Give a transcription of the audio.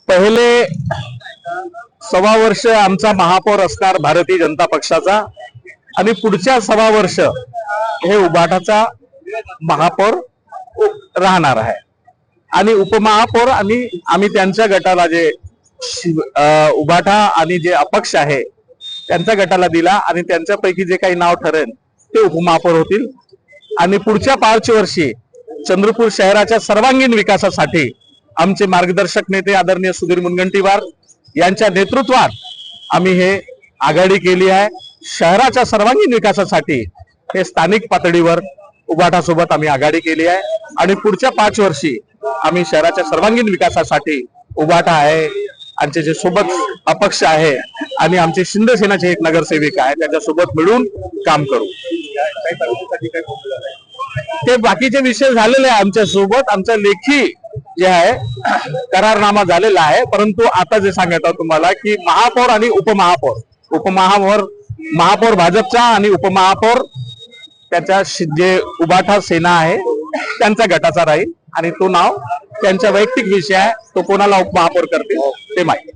पहिले 1.25 वर्ष आमचा महापौर असणार भारतीय जनता पक्षाचा आणि पुढच्या 1.25 वर्ष हे उबाटाचा महापौर राहणार आहे आणि उपमहापौर आणि आम्ही त्यांच्या गटाला जे उबाटा आणि जे अपक्ष आहे त्यांच्या गटाला दिला आणि त्यांच्यापैकी जे काही नाव ठरेल ते उपमहापौर होतील आणि पुढच्या 5 वर्षी चंद्रपूर शहराच्या सर्वांगीण विकासासाठी आमचे मार्गदर्शक नेते आदरणीय सुधीर मुनगंटीवार यांच्या नेतृत्वात आम्ही हे आघाडी केली आहे। शहराच्या सर्वांगीण विकासासाठी हे स्थानिक पातळीवर उबाटासोबत आम्ही आघाडी केली आहे आणि पुढच्या 5 वर्षी आम्ही शहराच्या सर्वांगीण विकासासाठी उबाटा आहे, आमचे जे सोबत अपक्ष आहे आणि आमचे शिंदे सेनाचे एक नगरसेविक आहे त्याच्यासोबत मिळून काम करू। ते बाकीचे विषय झालेले आहे आमच्या सोबत, आमचा लेखी जे आहे करारनामा झालेला आहे, परंतु आता जे सांगत आहोत तुम्हाला की महापौर आणि महापौर भाजपचा आणि उपमहापौर त्याच्या जे उबाटा सेना आहे त्यांच्या गटाचा राहील आणि तो नाव त्यांचा वैयक्तिक विषय आहे, तो कोणाला उपमहापौर करतील ते माहिती।